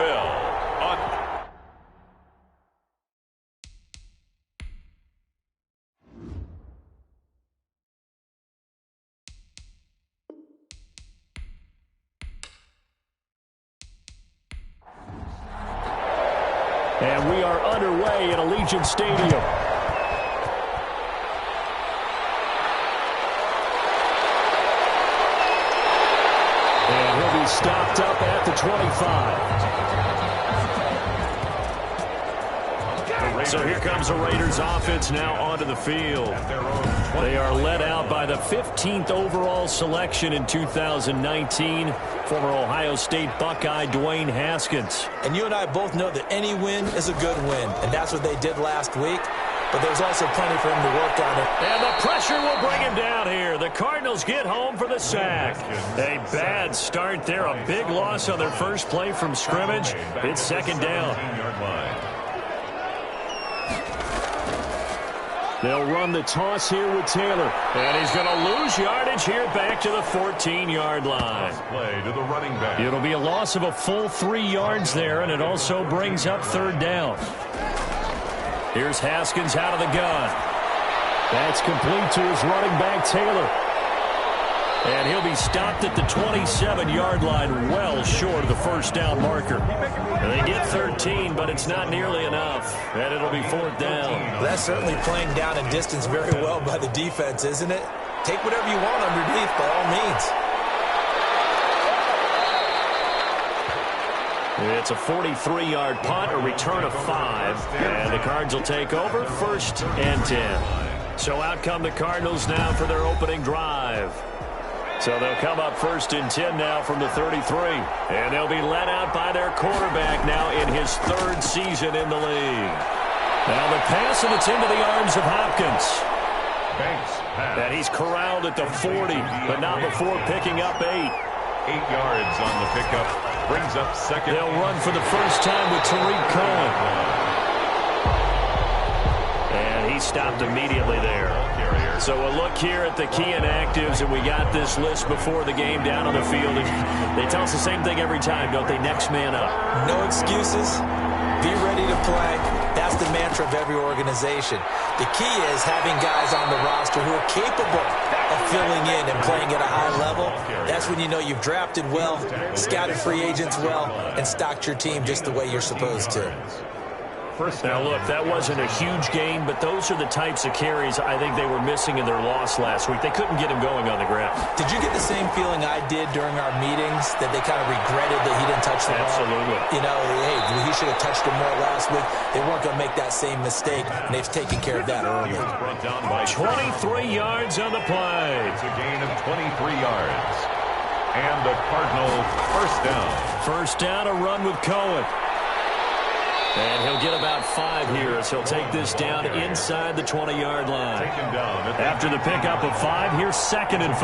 NFL on... And we are underway at Allegiant Stadium. And he'll be stopped up at the 25. So here comes the Raiders offense now onto the field. They are led out by the 15th overall selection in 2019, former Ohio State Buckeye Dwayne Haskins. And you and I both know that any win is a good win, and that's what they did last week. But there's also plenty for him to work on it. And the pressure will bring him down here. The Cardinals get home for the sack. A bad start there, a big loss on their first play from scrimmage. It's second down. They'll run the toss here with Taylor. And he's going to lose yardage here back to the 14-yard line. Play to the running back. It'll be a loss of a full 3 yards there, and it also brings up third down. Here's Haskins out of the gun. That's complete to his running back, Taylor. And he'll be stopped at the 27-yard line, well short of the first down marker. And they get 13, but it's not nearly enough. And it'll be fourth down. Well, that's certainly playing down and distance very well by the defense, isn't it? Take whatever you want underneath, by all means. It's a 43-yard punt, a return of 5. And the Cards will take over first and 10. So out come the Cardinals now for their opening drive. So they'll come up first and 10 now from the 33. And they'll be led out by their quarterback now in his third season in the league. Now the pass, and it's into the arms of Hopkins. And he's corralled at the 40, but not before picking up 8. 8 yards on the pickup. Brings up second. They'll run for the first time with Tariq Cohen. And he stopped immediately there. So a look here at the key inactives, and we got this list before the game down on the field. And they tell us the same thing every time, don't they? Next man up. No excuses. Be ready to play. That's the mantra of every organization. The key is having guys on the roster who are capable of filling in and playing at a high level. That's when you know you've drafted well, scouted free agents well, and stocked your team just the way you're supposed to. Now, look, that wasn't a huge gain, but those are the types of carries I think they were missing in their loss last week. They couldn't get him going on the ground. Did you get the same feeling I did during our meetings, that they kind of regretted that he didn't touch the ball? Absolutely. You know, hey, he should have touched him more last week. They weren't going to make that same mistake, and they've taken care of that early. 23 yards on the play. It's a gain of 23 yards. And the Cardinals first down. First down, a run with Cohen. And he'll get about 5 here as he'll take this down inside the 20-yard line. After the pickup of 5, here's second and 5.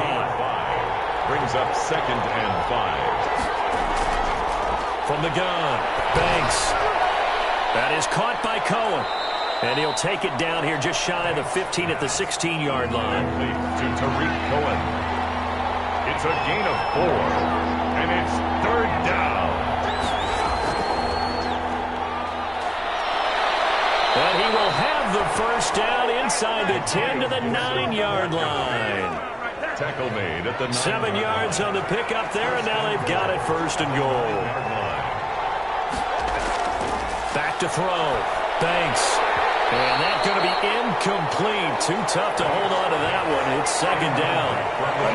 Brings up second and 5. From the gun, Banks. That is caught by Cohen. And he'll take it down here just shy of the 15 at the 16-yard line. To Tariq Cohen. It's a gain of 4. And it's third down. And he will have the first down inside the 10 to the 9-yard line. Tackle made at the 9. 7 yards on the pickup there, and now they've got it first and goal. Back to throw. Banks. And that's going to be incomplete. Too tough to hold on to that one. It's second down.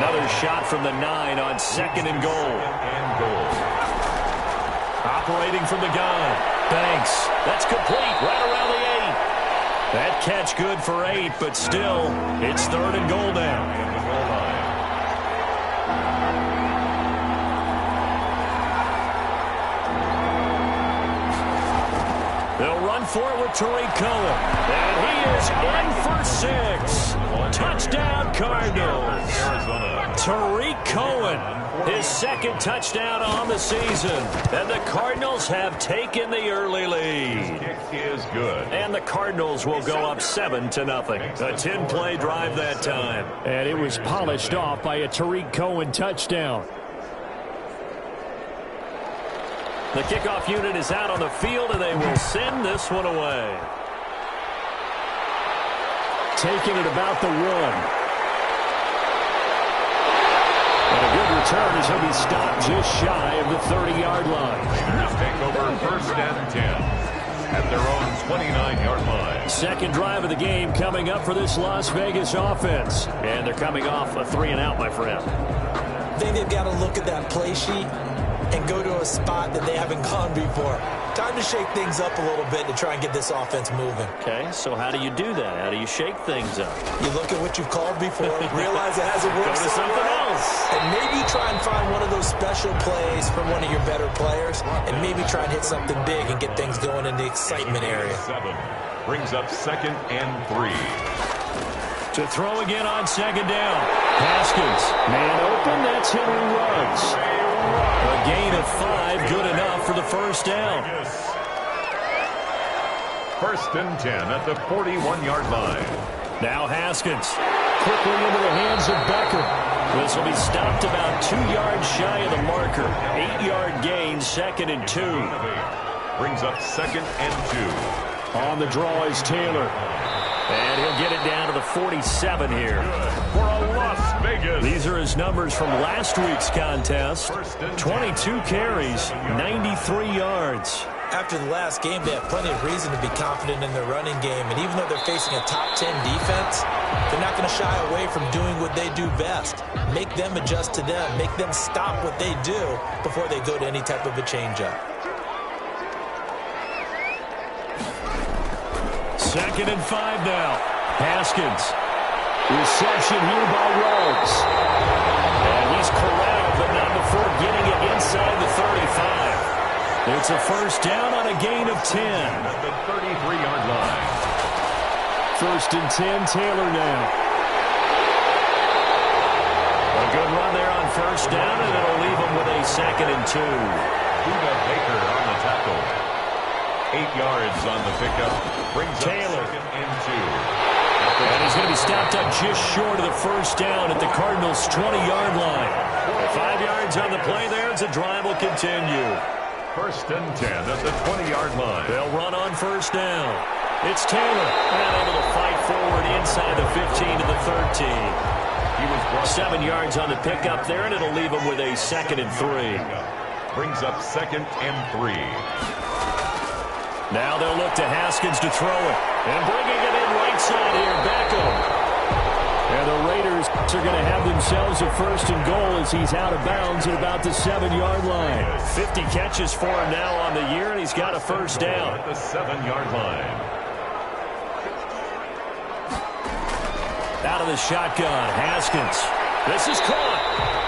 Another shot from the 9 on second and goal. Operating from the gun. Banks. That's complete right around the 8. That catch good for 8, but still, it's third and goal now. They'll run for it with Tariq Cohen. And he is in for 6. Touchdown, Cardinals. Tariq Cohen, his second touchdown on the season. And the Cardinals have taken the early lead. Kick is good. And the Cardinals will go up 7-0. A 10-play drive that time. And it was polished off by a Tariq Cohen touchdown. The kickoff unit is out on the field, and they will send this one away. Taking it about the 1. And a good return as he'll be stopped just shy of the 30-yard line. Raiders take over 1st and 10 at their own 29-yard line. Second drive of the game coming up for this Las Vegas offense. And they're coming off a 3-and-out, my friend. I think they've got to look at that play sheet and go to a spot that they haven't gone before. Time to shake things up a little bit to try and get this offense moving. Okay, so how do you do that? How do you shake things up? You look at what you've called before, realize it hasn't worked Go to something else. and maybe try and find one of those special plays from one of your better players, and maybe try and hit something big and get things going in the excitement area. 7 brings up 2nd and 3. To throw again on 2nd down. Haskins, man open, that's Henry Ruggs. A gain of 5, good enough for the 1st down. 1st and 10 at the 41-yard line. Now Haskins, quickly into the hands of Beckham. This will be stopped about 2 yards shy of the marker. 8-yard gain, 2nd and 2. Brings up 2nd and 2. On the draw is Taylor. And he'll get it down to the 47 here. For a Las Vegas. These are his numbers from last week's contest. 22 carries, 93 yards. After the last game, they have plenty of reason to be confident in their running game. And even though they're facing a top 10 defense, they're not going to shy away from doing what they do best. Make them adjust to them. Make them stop what they do before they go to any type of a changeup. 2nd and 5 now. Haskins. Reception here by Ruggs. And he's corralled, but not before getting it inside the 35. It's a 1st down on a gain of 10. At the 33-yard line. 1st and 10, Taylor now. A good run there on 1st down, and it'll leave him with a 2nd and 2. Buda Baker on the tackle. 8 yards on the pickup. Brings Taylor. up 2nd and 2. And he's going to be stopped up just short of the 1st down at the Cardinals' 20-yard line. 5 yards on the play there as the drive will continue. 1st and 10 at the 20-yard line. They'll run on 1st down. It's Taylor, and able to fight forward inside the 15 to the 13. He was brought 7 yards on the pickup there, and it'll leave him with a 2nd and 3. Brings up 2nd and 3. Now they'll look to Haskins to throw it. And bringing it in right side here, Beckham. And the Raiders are going to have themselves a 1st and goal as he's out of bounds at about the 7-yard line. 50 catches for him now on the year, and he's got a 1st down. At the 7-yard line. Out of the shotgun, Haskins. This is caught.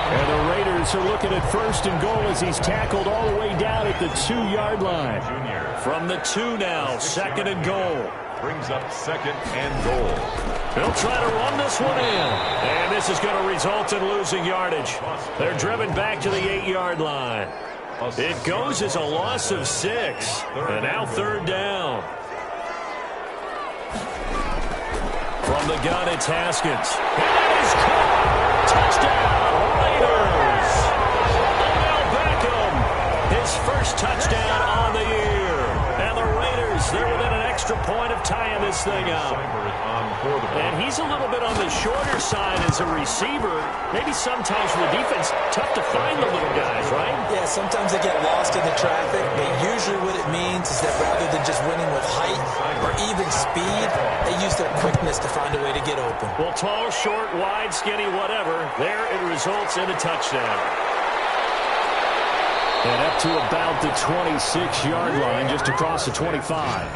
And the Raiders are looking at 1st and goal as he's tackled all the way down at the 2-yard line. From the 2 now, 2nd and goal. Brings up 2nd and goal. They'll try to run this one in. And this is going to result in losing yardage. They're driven back to the 8-yard line. It goes as a loss of 6. And now 3rd down. From the gun, it's Haskins. And it is caught. Touchdown, Raiders. Odell Beckham, his 1st touchdown on the year. And the Raiders, they're within an extra point of tying this thing up. And he's a little bit on the shorter side as a receiver. Maybe sometimes for the defense, tough to find the little guys, right? Yeah, sometimes they get lost in the traffic, but usually what it means is that rather than just winning with height or even speed, they use their quickness to find a way to get open. Well, tall, short, wide, skinny, whatever, there it results in a touchdown. And up to about the 26-yard line, just across the 25.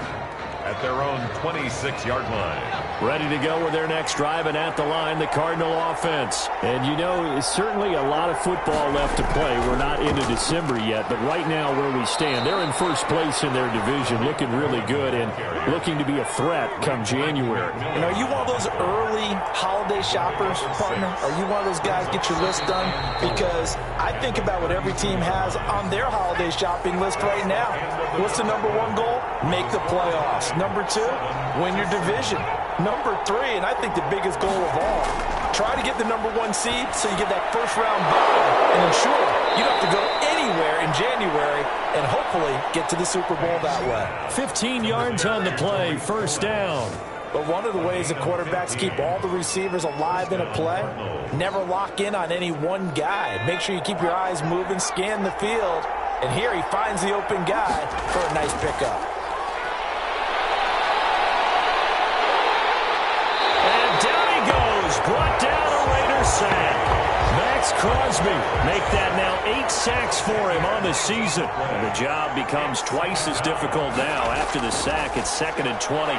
At their own 26-yard line. Ready to go with their next drive, and at the line, the Cardinal offense. And, you know, certainly a lot of football left to play. We're not into December yet, but right now where we stand, they're in 1st place in their division, looking really good and looking to be a threat come January. And are you one of those early holiday shoppers, partner? Are you one of those guys get your list done? Because I think about what every team has on their holiday shopping list right now. What's the number 1 goal? Make the playoffs. Number 2, win your division. Number 3, and I think the biggest goal of all, try to get the number 1 seed so you get that 1st round bye and ensure you don't have to go anywhere in January and hope hopefully get to the Super Bowl that way. 15 yards on the play, first down. But one of the ways that quarterbacks keep all the receivers alive in a play, never lock in on any one guy. Make sure you keep your eyes moving, scan the field. And here he finds the open guy for a nice pickup. And down he goes, brought down a Raider sack. Max Crosby make that now 8 sacks for him on the season. And the job becomes twice as difficult now. After the sack, it's 2nd and 20.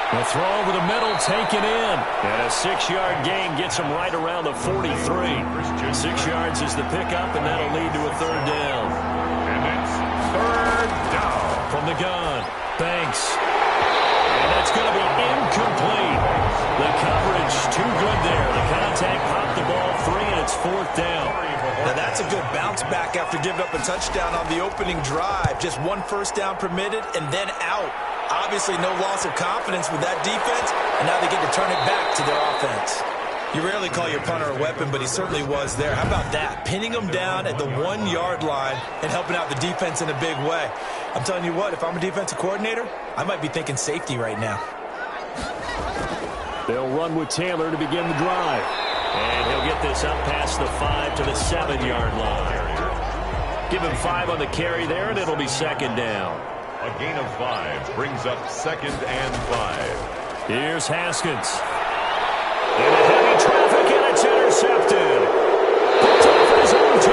The throw over the middle taken in. And a 6-yard gain gets him right around the 43. 6 yards is the pickup, and that'll lead to a third down. And it's third down. From the gun, Banks. And that's going to be incomplete. The coverage too good there. The contact popped the ball free, and it's 4th down. Now that's a good bounce back after giving up a touchdown on the opening drive. Just 1 first down permitted and then out. Obviously no loss of confidence with that defense, and now they get to turn it back to their offense. You rarely call your punter a weapon, but he certainly was there. How about that? Pinning him down at the 1-yard line and helping out the defense in a big way. I'm telling you what, if I'm a defensive coordinator, I might be thinking safety right now. They'll run with Taylor to begin the drive. And he'll get this up past the 5 to the 7-yard line. Give him 5 on the carry there, and it'll be 2nd down. A gain of 5 brings up 2nd and 5. Here's Haskins. In a heavy traffic, and it's intercepted. Picked off at his own 10.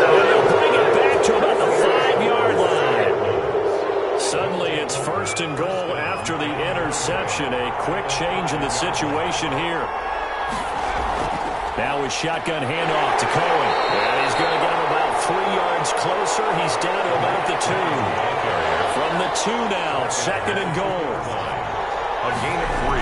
And they'll bring it back to about the 5-yard line. Suddenly, it's 1st and goal after the interception. A quick change in the situation here. Now a shotgun handoff to Cohen. And he's going to get him about 3 yards closer. He's down to about the 2. From the 2 now, 2nd and goal. A gain of 3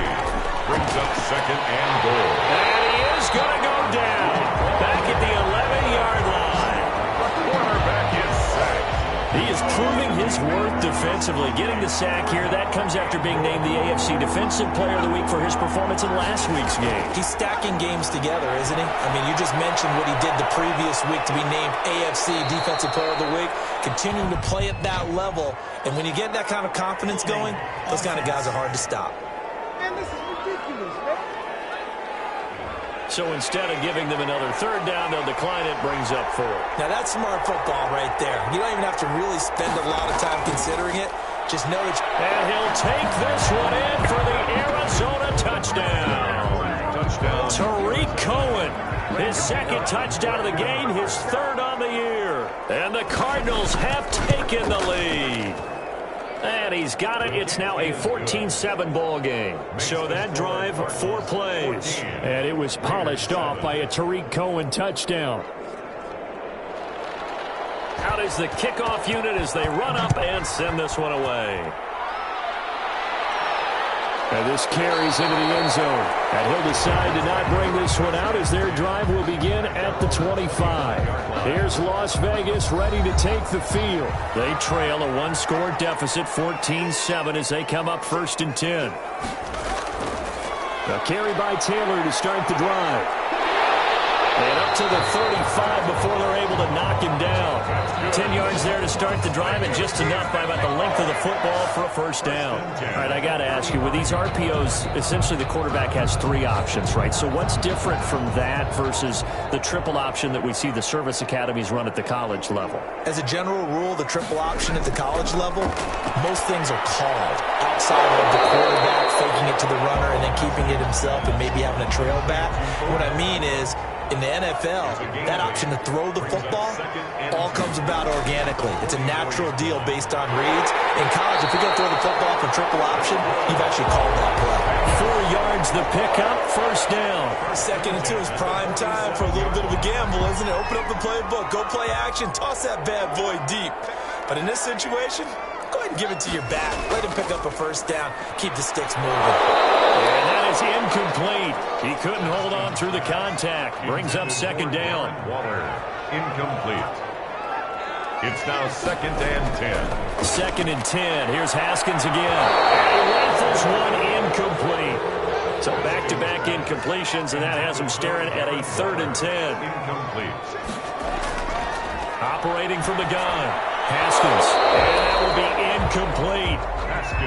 brings up 2nd and goal. And he is going to go down. Back at the 11-yard line. The quarterback is sacked. He is proving his worth defensively. Getting the sack here, that comes after being named the AFC Defensive Player of the Week for his performance in last week's game. He's stacking games together, isn't he? I mean, you just mentioned what he did the previous week to be named AFC Defensive Player of the Week. Continuing to play at that level. And when you get that kind of confidence going, those kind of guys are hard to stop. Man, this is ridiculous, man. So instead of giving them another 3rd down, they'll decline it, brings up 4. Now that's smart football right there. You don't even have to really spend a lot of time considering it. Just know that. And he'll take this one in for the Arizona touchdown. Touchdown. Tariq Cohen, his 2nd touchdown of the game, his 3rd on the year. And the Cardinals have taken the lead. And he's got it. It's now a 14-7 ball game. So that drive, 4 plays. And it was polished off by a Tariq Cohen touchdown. Out is the kickoff unit as they run up and send this one away. And this carries into the end zone. And he'll decide to not bring this one out as their drive will begin at the 25. Here's Las Vegas ready to take the field. They trail a 1-score deficit, 14-7, as they come up 1st and 10. A carry by Taylor to start the drive. And up to the 35 before they're able to knock him down. 10 yards there to start the drive, and just enough by about the length of the football for a 1st down. All right, I got to ask you, with these RPOs, essentially the quarterback has 3 options, right? So what's different from that versus the triple option that we see the service academies run at the college level? As a general rule, the triple option at the college level, most things are called outside of the quarterback faking it to the runner and then keeping it himself and maybe having a trail back. What I mean is, in the NFL, that option to throw the football all comes about organically. It's a natural deal based on reads. In college, if you're going to throw the football for triple option, you've actually called that play. 4 yards the pickup, 1st down. 2nd and 2 is prime time for a little bit of a gamble, isn't it? Open up the playbook, go play action, toss that bad boy deep. But in this situation, go ahead and give it to your back. Let him pick up a 1st down. Keep the sticks moving. And that is incomplete. He couldn't hold on through the contact. Brings up 2nd down. Waller, incomplete. It's now 2nd and 10. 2nd and 10. Here's Haskins again. And he rifles one incomplete. So back-to-back incompletions, and that has him staring at a 3rd and 10. Incomplete. Operating from the gun. Haskins. And incomplete.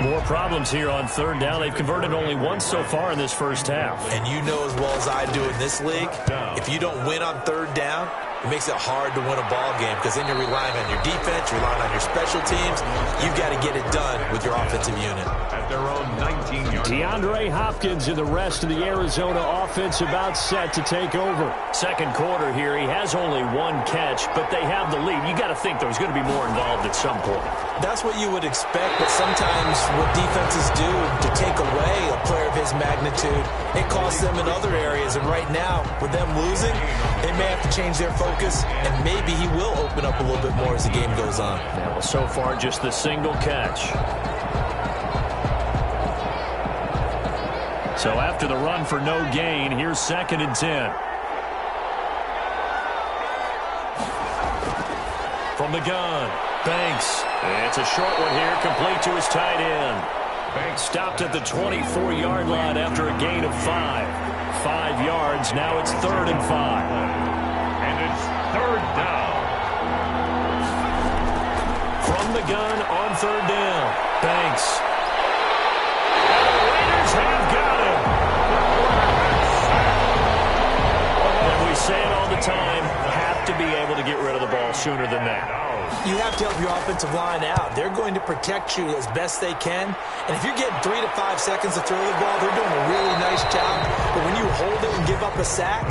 More problems here on third down. They've converted only once so far in this first half. And you know as well as I do in this league, if you don't win on third down, it makes it hard to win a ball game because then you're relying on your defense, you're relying on your special teams. You've got to get it done with your offensive unit. At their own 19-yard. DeAndre Hopkins and the rest of the Arizona offense about set to take over. Second quarter here, he has only one catch, but they have the lead. You got to think there's going to be more involved at some point. That's what you would expect, but sometimes what defenses do to take away a player of his magnitude, it costs them in other areas. And right now, with them losing, they may have to change their focus, and maybe he will open up a little bit more as the game goes on. Yeah, well, so far, just the single catch. So after the run for no gain, here's 2nd and 10. From the gun, Banks. It's a short one here, complete to his tight end. Banks stopped at the 24-yard line after a gain of 5. 5 yards, now it's 3rd and 5. And it's 3rd down. From the gun on 3rd down, Banks. And the Raiders have got him. And we say it all the time, have to be able to get rid of the ball sooner than that. You have to help your offensive line out. They're going to protect you as best they can. And if you're getting 3 to 5 seconds to throw the ball, they're doing a really nice job. But when you hold it and give up a sack,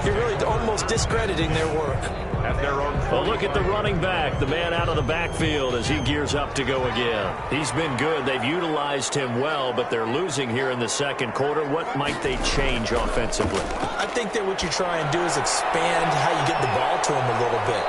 you're really almost discrediting their work. At their own. Well, look at the running back, the man out of the backfield as he gears up to go again. He's been good. They've utilized him well, but they're losing here in the second quarter. What might they change offensively? I think that what you try and do is expand how you get the ball to him a little bit.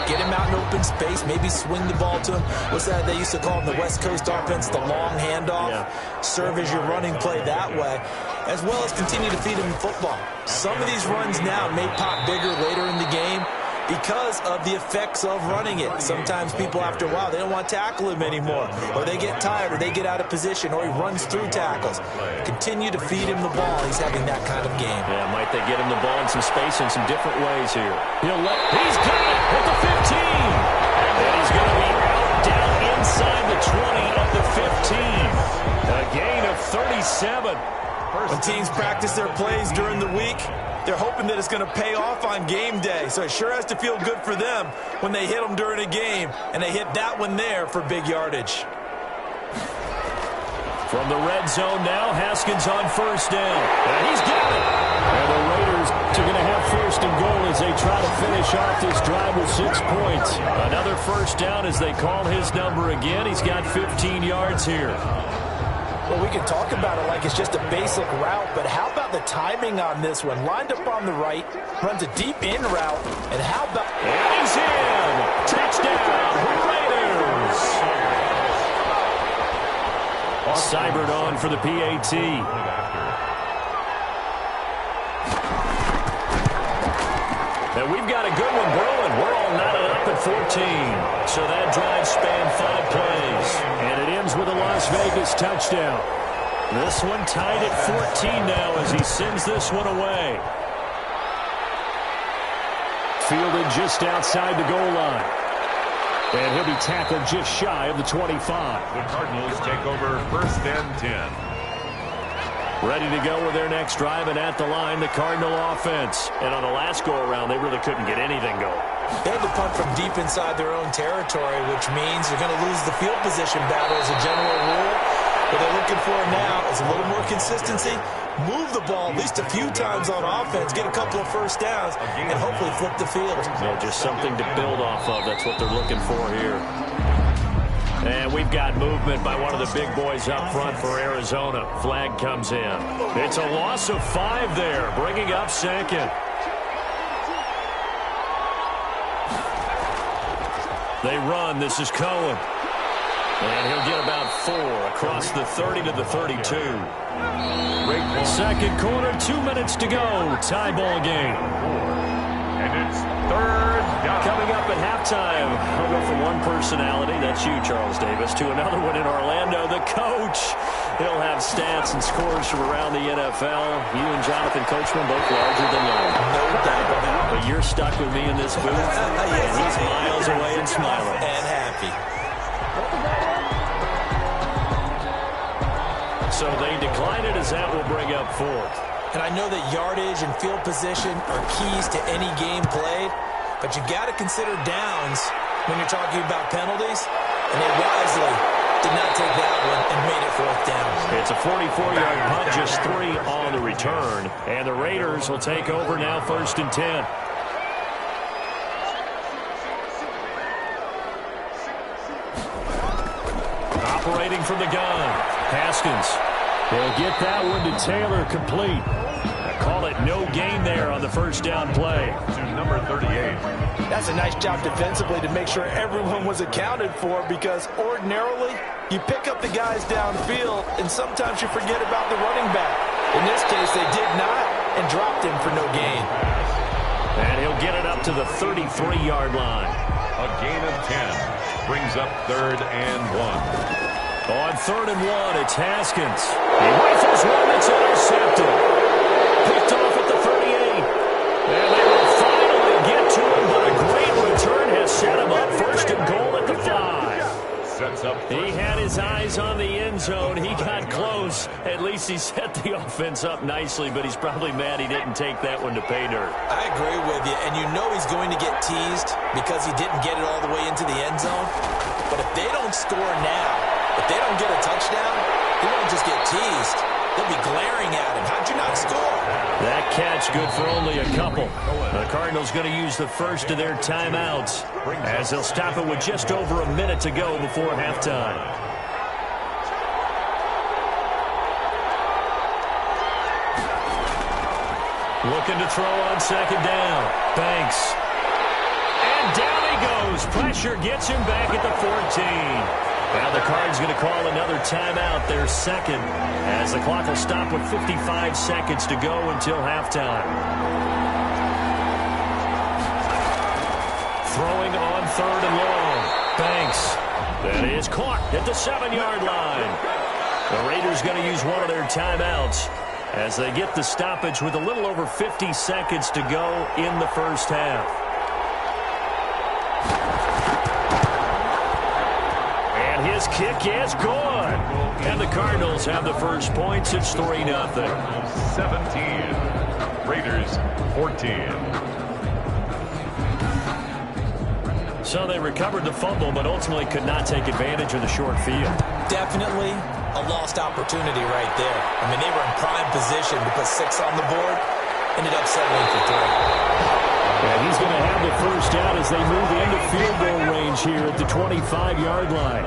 Get him out in open space, maybe swing the ball to him. What's that they used to call in the West Coast offense, the long handoff? Yeah. Serve as your running play that way, as well as continue to feed him football. Some of these runs now may pop bigger later in the game because of the effects of running it. Sometimes people, after a while, they don't want to tackle him anymore, or they get tired, or they get out of position, or he runs through tackles. Continue to feed him the ball. He's having that kind of game. Yeah, might they get him the ball in some space in some different ways here. He's got it at the 15. And he's going to be out down inside the 20 at the 15. A gain of 37. When teams practice their plays during the week, they're hoping that it's going to pay off on game day. So it sure has to feel good for them when they hit them during a game, and they hit that one there for big yardage. From the red zone now, Haskins on 1st down. And he's got it. And the Raiders are going to have 1st and goal as they try to finish off this drive with 6 points. Another 1st down as they call his number again. He's got 15 yards here. Well, we can talk about it like it's just a basic route, but how about the timing on this one? Lined up on the right, runs a deep in route, and how about... And he's in! Touchdown, Raiders! Seibert on for the PAT. And we've got a good one brewing. We're all knotted up at 14. So that drive spanned 5 plays. And it ends with a Las Vegas touchdown. This one tied at 14 now as he sends this one away. Fielded just outside the goal line. And he'll be tackled just shy of the 25. The Cardinals take over 1st and 10. Ready to go with their next drive, and at the line, the Cardinal offense. And on the last go-around, they really couldn't get anything going. They had to punt from deep inside their own territory, which means you're going to lose the field position battle as a general rule. What they're looking for now is a little more consistency, move the ball at least a few times on offense, get a couple of 1st downs, and hopefully flip the field. Yeah, just something to build off of. That's what they're looking for here. And we've got movement by one of the big boys up front for Arizona. Flag comes in. It's a loss of 5 there, bringing up 2nd. They run. This is Cohen. And he'll get about 4 across the 30 to the 32. Second quarter, 2 minutes to go. Tie ball game. And it's 3rd down. Coming up at halftime, we'll go from one personality, that's you, Charles Davis, to another one in Orlando, the coach. He'll have stats and scores from around the NFL. You and Jonathan Coachman both larger than life. No doubt about it. But you're stuck with me in this booth, and he's miles away and smiling. And happy. So they decline it as that will bring up fourth. And I know that yardage and field position are keys to any game played, but you got to consider downs when you're talking about penalties, and they wisely did not take that one and made it fourth down. It's a 44-yard punt, just 3 on the return, and the Raiders will take over now, 1st and 10. Operating from the gun, Haskins. They'll get that one to Taylor, complete. Call it no gain there on the first down play. To number 38. That's a nice job defensively to make sure everyone was accounted for, because ordinarily you pick up the guys downfield and sometimes you forget about the running back. In this case, they did not and dropped him for no gain. And he'll get it up to the 33-yard line. A gain of 10 brings up 3rd and 1. On 3rd and 1, it's Haskins. He rifles one that's intercepted. Picked off at the 38. And they will finally get to him, but a great return has set him up 1st and goal at the 5. Sets up. He had his eyes on the end zone. He got close. At least he set the offense up nicely, but he's probably mad he didn't take that one to pay dirt. I agree with you, and you know he's going to get teased because he didn't get it all the way into the end zone. But if they don't score now, if they don't get a touchdown, he won't just get teased. They'll be glaring at him. How'd you not score? That catch good for only a couple. The Cardinals going to use the first of their timeouts as they'll stop it with just over a minute to go before halftime. Looking to throw on 2nd down. Banks. And down he goes. Pressure gets him back at the 14. Now the Cards going to call another timeout, their 2nd, as the clock will stop with 55 seconds to go until halftime. Throwing on 3rd and long. Banks. That is caught at the 7-yard line. The Raiders going to use one of their timeouts as they get the stoppage with a little over 50 seconds to go in the first half. His kick is good. And the Cardinals have the first points. It's 3-0. 17. Raiders 14. So they recovered the fumble, but ultimately could not take advantage of the short field. Definitely a lost opportunity right there. I mean, they were in prime position to put 6 on the board. Ended up settling for 3. And he's going to have the first out as they move into field goal range here at the 25-yard line.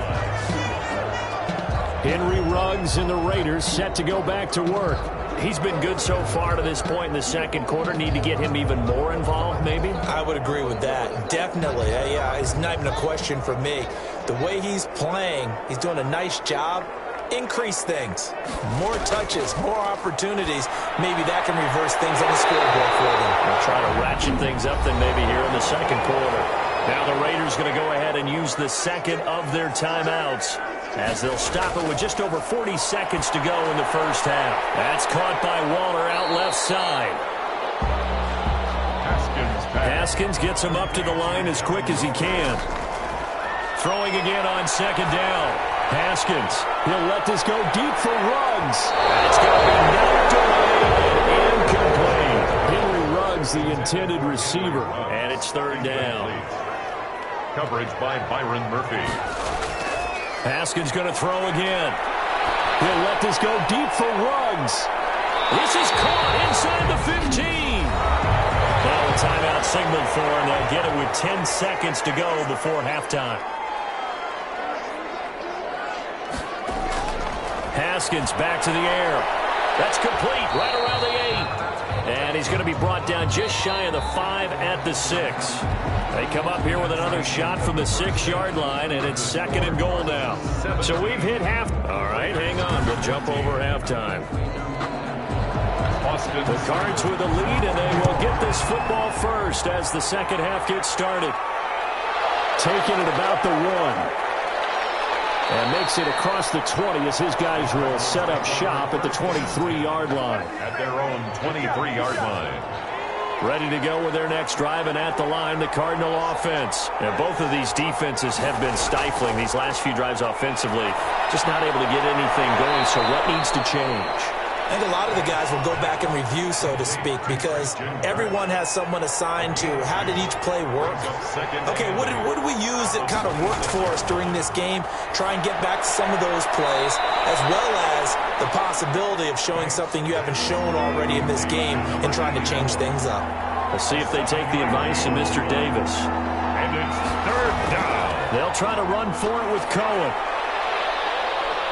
Henry Ruggs and the Raiders set to go back to work. He's been good so far to this point in the second quarter. Need to get him even more involved, maybe? I would agree with that. Definitely. Yeah, it's not even a question for me. The way he's playing, he's doing a nice job. Increase things. More touches, more opportunities. Maybe that can reverse things on the scoreboard for them. They'll try to ratchet things up then maybe here in the second quarter. Now the Raiders going to go ahead and use the 2nd of their timeouts as they'll stop it with just over 40 seconds to go in the first half. That's caught by Waller out left side. Haskins gets him up to the line as quick as he can. Throwing again on 2nd down. Haskins, he'll let this go deep for Ruggs. It's going to be knocked away. Incomplete. Henry Ruggs, the intended receiver. And it's 3rd down. Coverage by Byron Murphy. Haskins going to throw again. He'll let this go deep for Ruggs. This is caught inside the 15. Well, the timeout signaled for, and they'll get it with 10 seconds to go before halftime. Haskins back to the air. That's complete right around the 8. And he's going to be brought down just shy of the 5 at the 6. They come up here with another shot from the 6-yard line, and it's 2nd and goal now. So we've hit half. All right, hang on. We'll jump over halftime. The Cards with the lead, and they will get this football first as the second half gets started. Taking it about the 1. And makes it across the 20 as his guys will set up shop at the 23-yard line. At their own 23-yard line. Ready to go with their next drive, and at the line, the Cardinal offense. And both of these defenses have been stifling these last few drives offensively. Just not able to get anything going, so what needs to change? I think a lot of the guys will go back and review, so to speak, because everyone has someone assigned to how did each play work. Okay, what did we use that kind of worked for us during this game? Try and get back to some of those plays, as well as the possibility of showing something you haven't shown already in this game and trying to change things up. We'll see if they take the advice of Mr. Davis. And it's third down. They'll try to run for it with Cohen.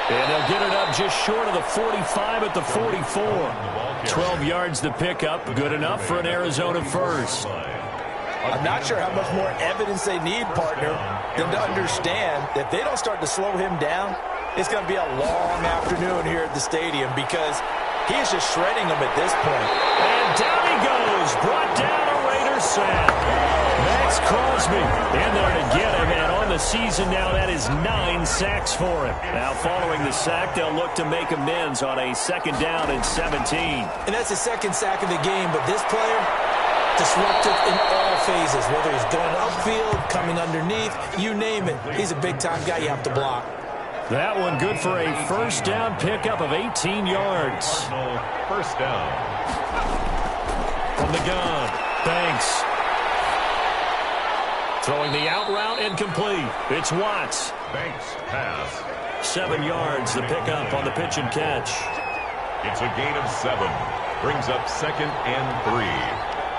And they'll get it up just short of the 45 at the 44. 12 yards to pick up. Good enough for an Arizona first. I'm not sure how much more evidence they need, partner, than to understand that if they don't start to slow him down, it's going to be a long afternoon here at the stadium because he is just shredding them at this point. And down he goes. Brought down a Raiders sack. Max Crosby in there to get him, and on the season now, that is 9 sacks for him. Now, following the sack, they'll look to make amends on a 2nd down and 17. And that's the 2nd sack of the game, but this player, disruptive in all phases, whether he's going upfield, coming underneath, you name it. He's a big-time guy you have to block. That one good for a 1st down pickup of 18 yards. First down. From the gun, Banks. Throwing the out route incomplete. It's Watts. Banks pass. 7 yards the pickup on the pitch and catch. It's a gain of 7. Brings up 2nd and 3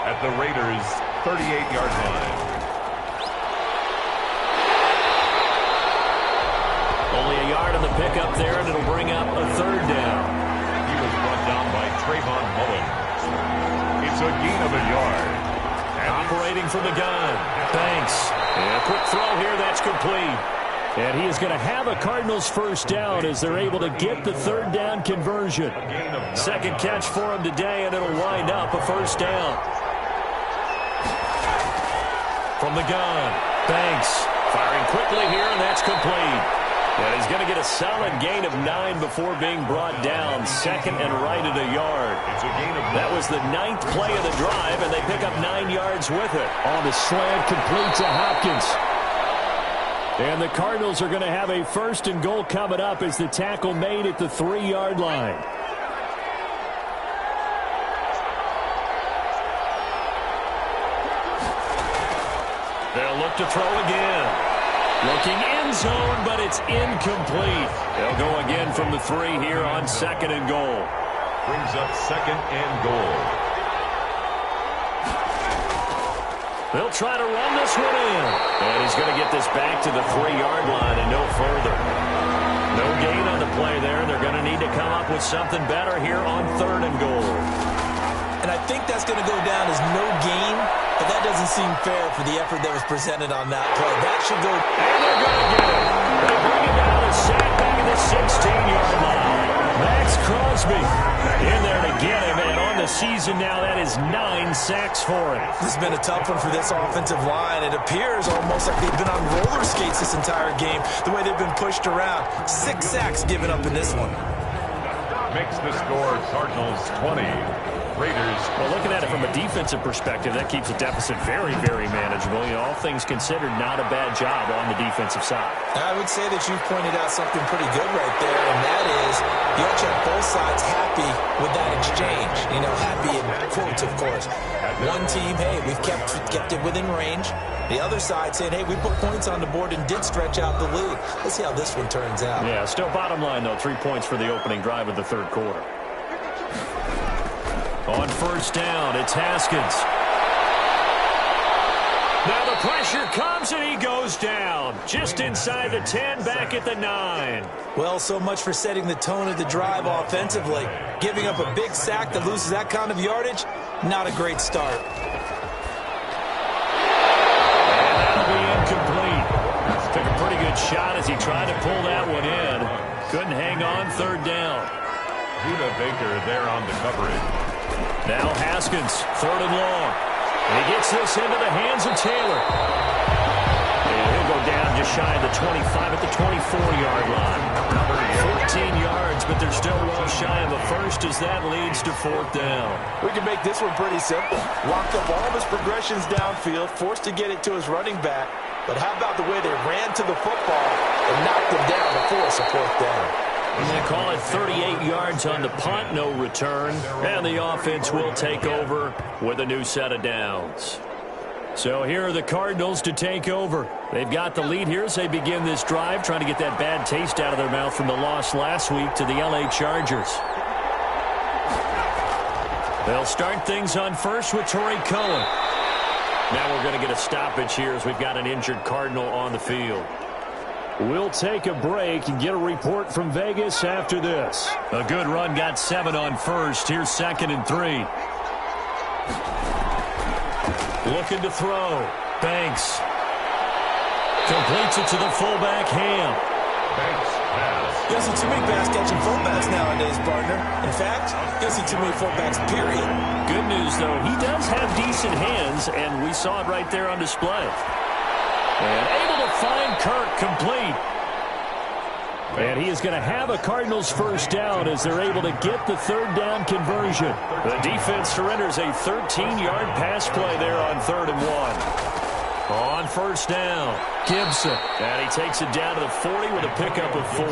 at the Raiders' 38-yard line. Only a yard on the pickup there, and it'll bring up a 3rd down. He was brought down by Trayvon Mullen. It's a gain of a yard. Operating from the gun, Banks. And a quick throw here, that's complete. And he is going to have a Cardinals 1st down as they're able to get the 3rd down conversion. 2nd catch for him today, and it'll wind up a 1st down. From the gun, Banks firing quickly here, and that's complete. And he's going to get a solid gain of 9 before being brought down. 2nd and right at a yard. It's a gain of 9. That was the 9th play of the drive, and they pick up 9 yards with it. On the slant, complete to Hopkins. And the Cardinals are going to have a 1st and goal coming up as the tackle made at the 3-yard line. They'll look to throw again. Looking end zone, but it's incomplete. They'll go again from the 3 here on 2nd and goal. Brings up 2nd and goal. They'll try to run this one in. And he's going to get this back to the 3-yard line and no further. No gain on the play there. They're going to need to come up with something better here on 3rd and goal. And I think that's going to go down as no gain, but that doesn't seem fair for the effort that was presented on that play. That should go. And they're going to get it. They bring it down and sack back at the 16-yard line. Max Crosby in there to get him, and on the season now, that is 9 sacks for him. This has been a tough one for this offensive line. It appears almost like they've been on roller skates this entire game, the way they've been pushed around. 6 sacks given up in this one. Makes the score Cardinals 20. Raiders. Well, looking at it from a defensive perspective, that keeps the deficit very, very manageable. You know, all things considered, not a bad job on the defensive side. I would say that you've pointed out something pretty good right there, and that is you have to have both sides happy with that exchange. You know, happy in quotes, of course. One team, hey, we've kept it within range. The other side saying, hey, we put points on the board and did stretch out the lead. Let's see how this one turns out. Yeah, still bottom line, though, 3 points for the opening drive of the 3rd quarter. On 1st down, it's Haskins. Now the pressure comes and he goes down. Just inside the 10, back at the 9. Well, so much for setting the tone of the drive offensively. Giving up a big sack that loses that kind of yardage, not a great start. And that'll be incomplete. Took a pretty good shot as he tried to pull that one in. Couldn't hang on, 3rd down. Judah Baker there on the coverage. Now Haskins, 3rd and long. And he gets this into the hands of Taylor. And he'll go down just shy of the 25 at the 24-yard line. 14 yards but they're still well shy of a first as that leads to fourth down. We can make this one pretty simple. Locked up all of his progressions downfield, forced to get it to his running back. But how about the way they ran to the football and knocked him down to force a fourth down? And they call it 38 yards on the punt, no return. And the offense will take over with a new set of downs. So here are the Cardinals to take over. They've got the lead here as they begin this drive, trying to get that bad taste out of their mouth from the loss last week to the LA Chargers. They'll start things on first with Torrey Cohen. Now we're going to get a stoppage here as we've got an injured Cardinal on the field. We'll take a break and get a report from Vegas after this. A good run, got 7 on first. Here's 2nd and 3. Looking to throw. Banks. Completes it to the fullback, Ham. Banks pass. You don't see too many pass-catching fullbacks nowadays, partner. In fact, you don't see too many fullbacks, period. Good news, though. He does have decent hands, and we saw it right there on display. And able to find Kirk complete. And he is going to have a Cardinals first down as they're able to get the third down conversion. The defense surrenders a 13-yard pass play there on 3rd and 1. On first down, Gibson. And he takes it down to the 40 with a pickup of 4.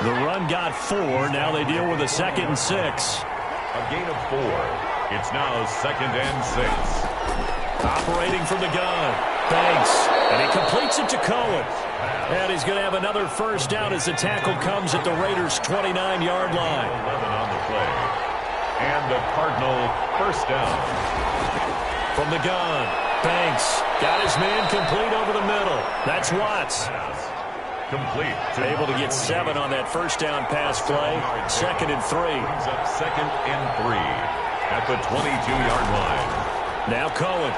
The run got 4. Now they deal with a 2nd and 6. A gain of 4. It's now 2nd and 6. Operating from the gun. Banks. And he completes it to Cohen. And he's going to have another first down as the tackle comes at the Raiders' 29-yard line. 11 on the play. And the Cardinal first down. From the gun, Banks got his man complete over the middle. That's Watts. Complete. Able to get 7 on that first down pass play. 2nd and 3. Brings up 2nd and 3 at the 22-yard line. Now Cohen.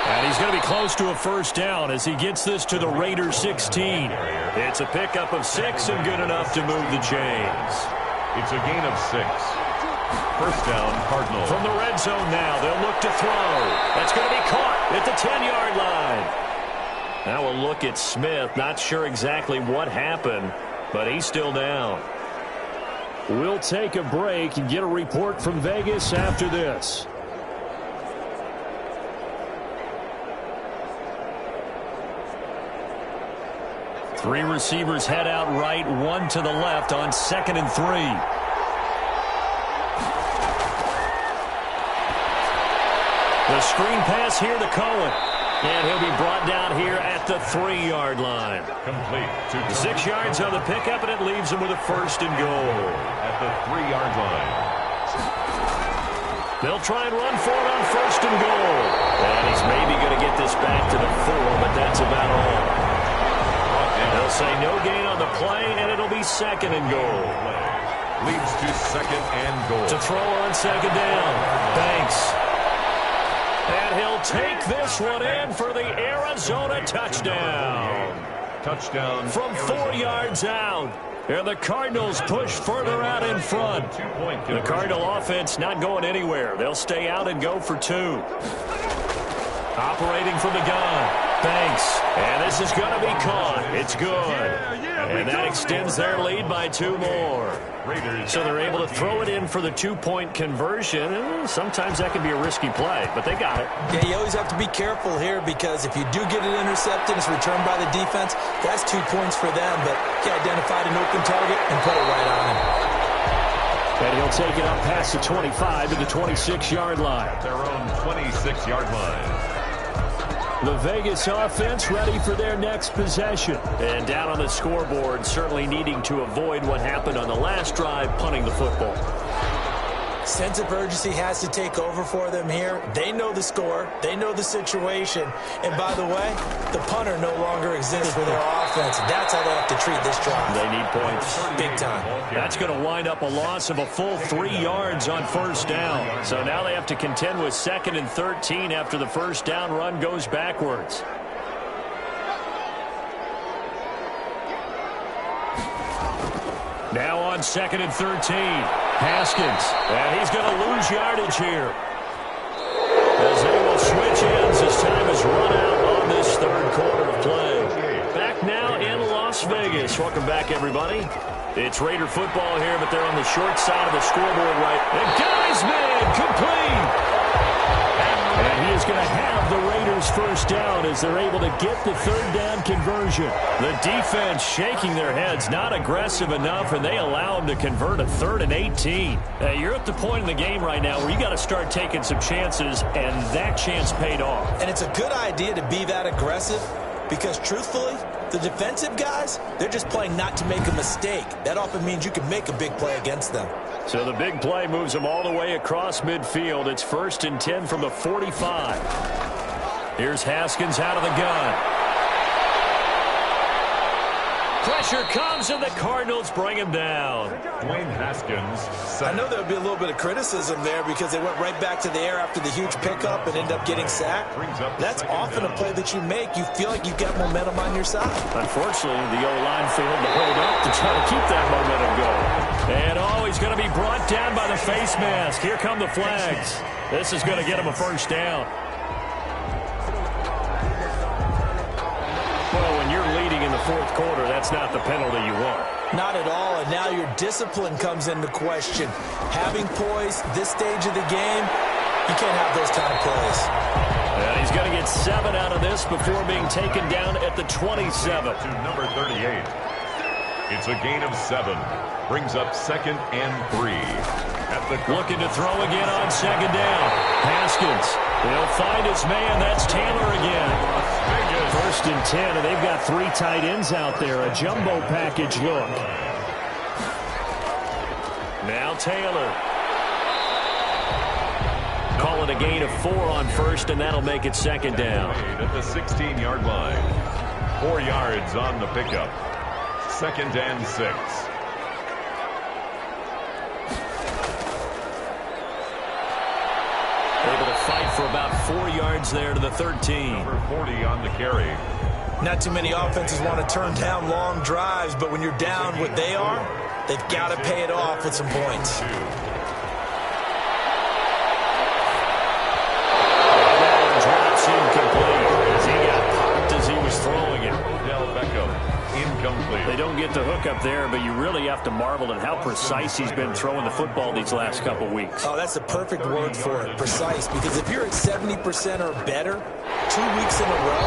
And he's going to be close to a first down as he gets this to the Raiders 16. It's a pickup of 6 and good enough to move the chains. It's a gain of 6. First down, Cardinals. From the red zone now, they'll look to throw. That's going to be caught at the 10-yard line. Now we'll look at Smith. Not sure exactly what happened, but he's still down. We'll take a break and get a report from Vegas after this. Three receivers head out right, 1 to the left on 2nd and 3. The screen pass here to Cohen. And he'll be brought down here at the 3-yard line. Complete. 6 yards on the pickup, and it leaves him with a 1st and goal. At the 3-yard line. They'll try and run for it on 1st and goal. And he's maybe going to get this back to the 4, but that's about all. They'll say no gain on the play, and it'll be 2nd and goal. Leads to 2nd and goal. To throw on 2nd down. Banks. And he'll take this one in for the Arizona touchdown. Touchdown. From 4 yards out. And the Cardinals push further out in front. The Cardinal offense not going anywhere. They'll stay out and go for 2. Operating from the gun. Banks. And this is going to be caught. It's good. And that extends their lead by 2 more. So they're able to throw it in for the 2-point conversion. Sometimes that can be a risky play, but they got it. Yeah, you always have to be careful here because if you do get it intercepted, it's returned by the defense. That's 2 points for them, but he identified an open target and put it right on him. And he'll take it up past the 25 to the 26-yard line. Their own 26-yard line. The Vegas offense ready for their next possession. And down on the scoreboard, certainly needing to avoid what happened on the last drive, punting the football. Sense of urgency has to take over for them here. They know the score. They know the situation. And by the way, the punter no longer exists for their offense. That's how they have to treat this drive. They need points. Big time. That's going to wind up a loss of a full 3 yards on first down. So now they have to contend with 2nd and 13 after the first down run goes backwards. Now on 2nd and 13. Haskins, and he's going to lose yardage here. As they will switch ends as time is run out on this 3rd quarter of play. Back now in Las Las Vegas. Welcome back, everybody. It's Raider football here, but they're on the short side of the scoreboard right. And Geisman complete. And he is going to have the Raiders first down as they're able to get the third down conversion. The defense shaking their heads, not aggressive enough, and they allow them to convert a 3rd and 18. You're at the point in the game right now where you got to start taking some chances, and that chance paid off. And it's a good idea to be that aggressive because, truthfully, the defensive guys, they're just playing not to make a mistake. That often means you can make a big play against them. So the big play moves them all the way across midfield. It's 1st and 10 from the 45. Here's Haskins out of the gun. Pressure comes, and the Cardinals bring him down. Dwayne Haskins. I know there would be a little bit of criticism there because they went right back to the air after the huge pickup and end up getting sacked. That's often a play that you make. You feel like you've got momentum on your side. Unfortunately, the O-line failed to hold up to try to keep that momentum going. And he's going to be brought down by the face mask. Here come the flags. This is going to get him a first down. Well, when you're leading in the 4th quarter, that's not the penalty you want. Not at all, and now your discipline comes into question. Having poise this stage of the game, you can't have those kind of plays. And he's going to get 7 out of this before being taken down at the 27. To number 38. It's a gain of 7. Brings up 2nd and 3. Looking to throw again on 2nd down. Haskins. He'll find his man. That's Taylor again. 1st and 10, and they've got 3 tight ends out there. A jumbo package look. Now Taylor. Call it a gain of 4 on 1st, and that'll make it 2nd down. At the 16-yard line. 4 yards on the pickup. 2nd and 6. Able to fight for about 4 yards there to the 13. Number 40 on the carry. Not too many offenses want to turn down long drives, but when you're down what they are, they've got to pay it off with some points. Drops incomplete as he got popped as he was throwing it. Odell Beckham, incomplete. They don't get the hook up there, but you really have to marvel at how precise he's been throwing the football these last couple weeks. Oh, that's the perfect word for it, precise, because if you're at 70% or better 2 weeks in a row,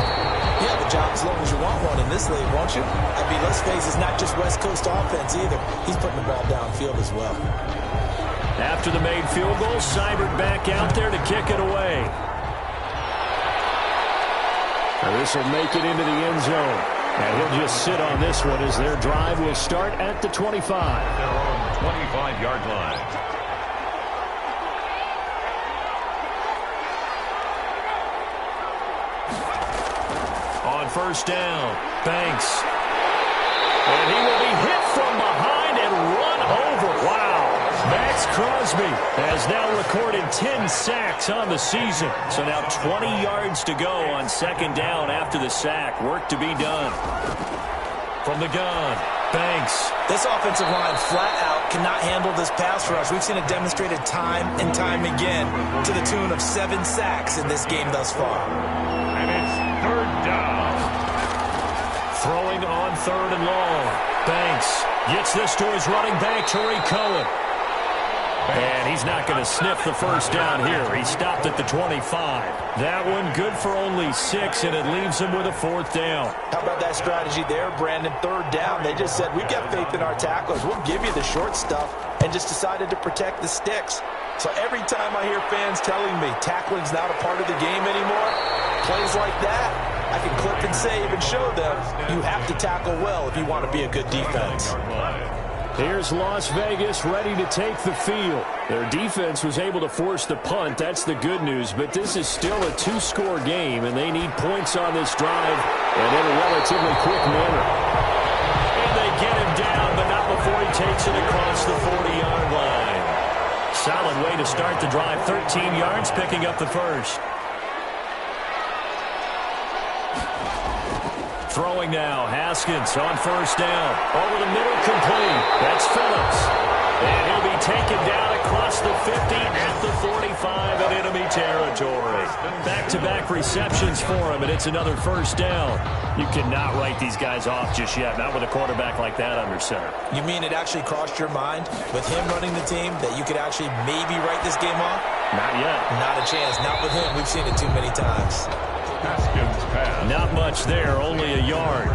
you have a job as long as you want one in this league, won't you? I mean, let's face it, it's not just West Coast offense either. He's putting the ball downfield as well. After the made field goal, Seibert back out there to kick it away. This will make it into the end zone. And he'll just sit on this one as their drive will start at the 25. Their own 25-yard line. On 1st down, Banks. And he will be hit from behind and run over. Wow. Max Crosby has now recorded 10 sacks on the season. So now 20 yards to go on 2nd down after the sack. Work to be done. From the gun, Banks. This offensive line flat out cannot handle this pass rush. We've seen it demonstrated time and time again to the tune of 7 sacks in this game thus far. And it's 3rd down. Throwing on 3rd and long. Banks gets this to his running back, Tariq Cohen. And he's not going to sniff the first down here. He stopped at the 25. That one good for only 6, and it leaves him with a 4th down. How about that strategy there, Brandon? 3rd down. They just said, we've got faith in our tacklers. We'll give you the short stuff, and just decided to protect the sticks. So every time I hear fans telling me tackling's not a part of the game anymore, plays like that, I can clip and save and show them you have to tackle well if you want to be a good defense. Here's Las Vegas ready to take the field. Their defense was able to force the punt. That's the good news. But this is still a 2-score game, and they need points on this drive and in a relatively quick manner. And they get him down, but not before he takes it across the 40-yard line. Solid way to start the drive. 13 yards, picking up the first. Throwing now, Haskins on 1st down. Over the middle, complete. That's Phillips. And he'll be taken down across the 50 at the 45 in enemy territory. Back-to-back receptions for him, and it's another first down. You cannot write these guys off just yet, not with a quarterback like that under center. You mean it actually crossed your mind with him running the team that you could actually maybe write this game off? Not yet. Not a chance. Not with him. We've seen it too many times. Haskins pass. Not much there, only a yard.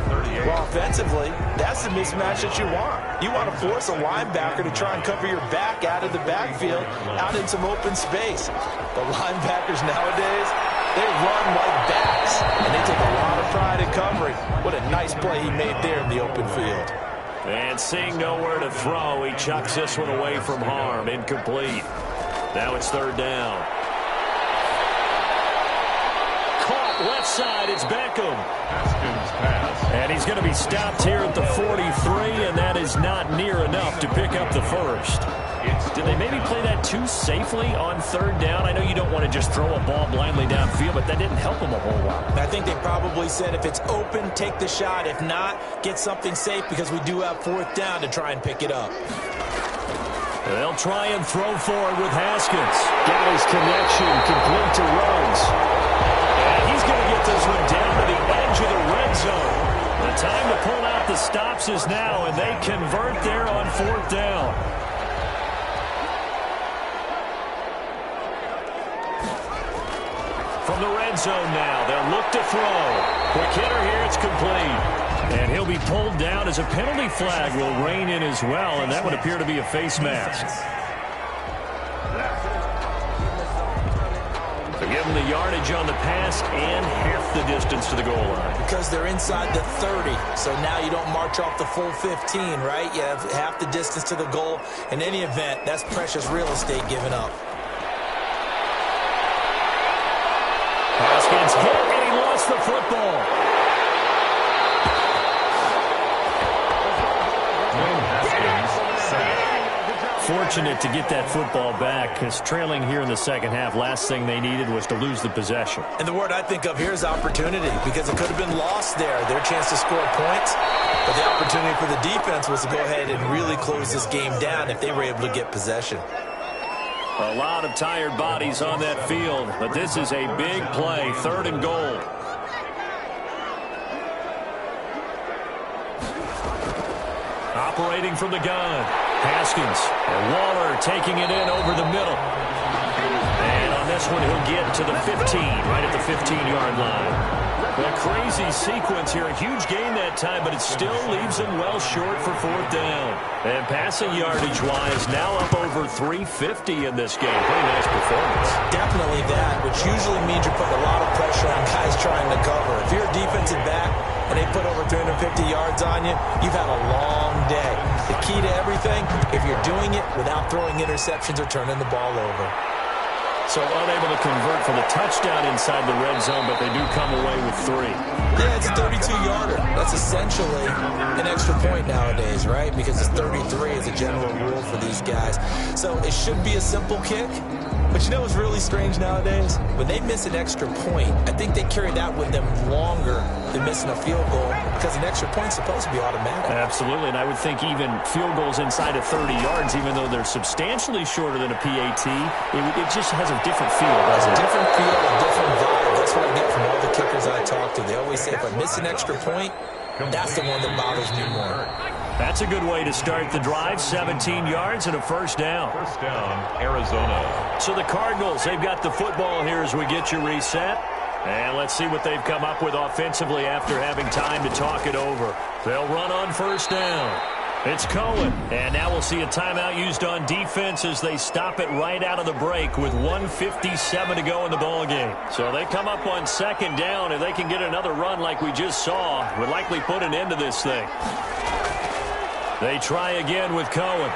Well, offensively, that's the mismatch that you want. You want to force a linebacker to try and cover your back out of the backfield, out in some open space. The linebackers nowadays, they run like bats, and they take a lot of pride in covering. What a nice play he made there in the open field. And seeing nowhere to throw, he chucks this one away from harm. Incomplete. Now it's third down. Caught left side. It's Beckham. Haskins pass. And he's going to be stopped here at the 43, and that is not near enough to pick up the first. Did they maybe play that too safely on third down? I know you don't want to just throw a ball blindly downfield, but that didn't help them a whole lot. I think they probably said if it's open, take the shot. If not, get something safe because we do have fourth down to try and pick it up. They'll try and throw forward with Haskins. Got his connection, complete to Ruggs. And he's going to get this one down to the edge of the red zone. The time to pull out the stops is now, and they convert there on fourth down. From the red zone now, they'll look to throw. Quick hitter here, it's complete. And he'll be pulled down as a penalty flag will rein in as well, and that would appear to be a face mask. So give them the yardage on the pass and half the distance to the goal line. Because they're inside the 30, so now you don't march off the full 15, right? You have half the distance to the goal. In any event, that's precious real estate given up. Haskins hit, and he lost the football. Fortunate to get that football back, because trailing here in the second half, last thing they needed was to lose the possession. And the word I think of here is opportunity, because it could have been lost there, their chance to score points. But the opportunity for the defense was to go ahead and really close this game down if they were able to get possession. A lot of tired bodies on that field, but this is a big play, third and goal. Operating from the gun, Haskins, and Waller taking it in over the middle. And on this one, he'll get to the 15, right at the 15-yard line. A crazy sequence here, a huge gain that time, but it still leaves them well short for fourth down. And passing yardage-wise, now up over 350 in this game. Pretty nice performance. Definitely that, which usually means you're putting a lot of pressure on guys trying to cover. If you're a defensive back and they put over 350 yards on you, you've had a long day. The key to everything, if you're doing it without throwing interceptions or turning the ball over. So unable to convert for the touchdown inside the red zone, but they do come away with 3. Yeah, it's a 32-yarder. That's essentially an extra point nowadays, right? Because it's 33 as a general rule for these guys. So it should be a simple kick. But you know what's really strange nowadays? When they miss an extra point, I think they carry that with them longer than missing a field goal because an extra point's supposed to be automatic. Absolutely, and I would think even field goals inside of 30 yards, even though they're substantially shorter than a PAT, it just has a different feel. It has a different feel, a different vibe. That's what I get from all the kickers I talk to. They always say if I miss an extra point, that's the one that bothers me more. That's a good way to start the drive. 17 yards and a first down. First down, Arizona. So the Cardinals, they've got the football here as we get you reset. And let's see what they've come up with offensively after having time to talk it over. They'll run on first down. It's Cohen. And now we'll see a timeout used on defense as they stop it right out of the break with 1:57 to go in the ballgame. So they come up on second down. If they can get another run like we just saw, would likely put an end to this thing. They try again with Cohen.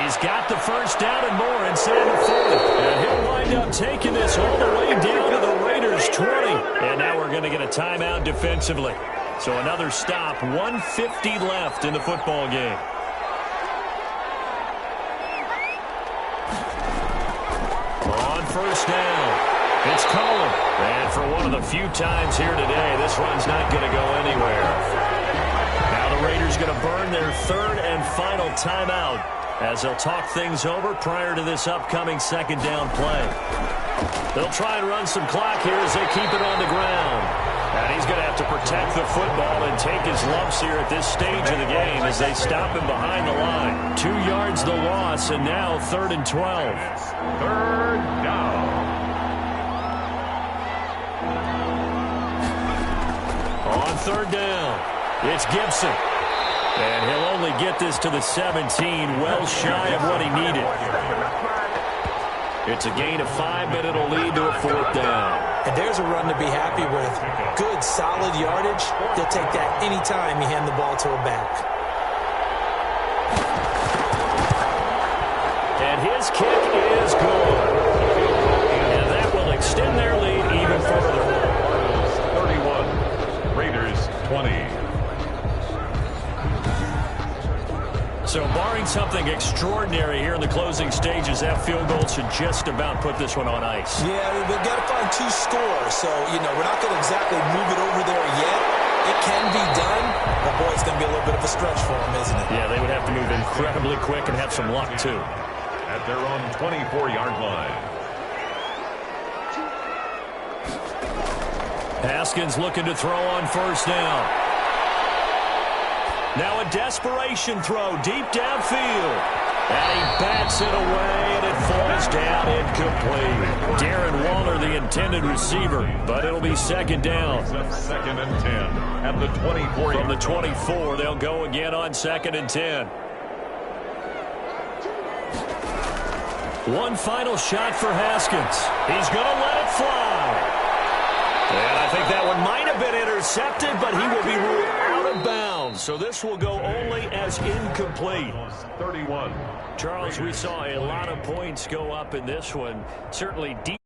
He's got the first down and more inside the 40. And he'll wind up taking this all the way down to the Raiders' 20. And now we're going to get a timeout defensively. So another stop, 1:50 left in the football game. On first down, it's Cohen. And for one of the few times here today, this run's not going to go anywhere. Now the Raiders going to burn their 3rd and final timeout as they'll talk things over prior to this upcoming second down play. They'll try and run some clock here as they keep it on the ground. And he's going to have to protect the football and take his lumps here at this stage of the game as they stop him behind the line. 2 yards the loss, and now 3rd and 12. Third down. On 3rd down, it's Gibson. And he'll only get this to the 17, well shy of what he needed. It's a gain of 5, but it'll lead to a 4th down. And there's a run to be happy with. Good, solid yardage. He'll take that anytime you hand the ball to a back. And his kick is good. And that will extend their lead even further. 31. Raiders 20. So barring something extraordinary here in the closing stages, that field goal should just about put this one on ice. Yeah, they've got to find 2 scores. So, we're not going to exactly move it over there yet. It can be done, but, boy, it's going to be a little bit of a stretch for them, isn't it? Yeah, they would have to move incredibly quick and have some luck, too. At their own 24-yard line. Haskins looking to throw on 1st down. Now a desperation throw deep downfield. And he bats it away, and it falls down incomplete. Darren Waller, the intended receiver, but it'll be 2nd down. 2nd and 10 at the 24. From the 24, they'll go again on 2nd and 10. One final shot for Haskins. He's going to let it fly. And I think that one might have been intercepted, but he will be ruled out of bounds. So this will go only as incomplete. 31. Charles, we saw a lot of points go up in this one. Certainly deep.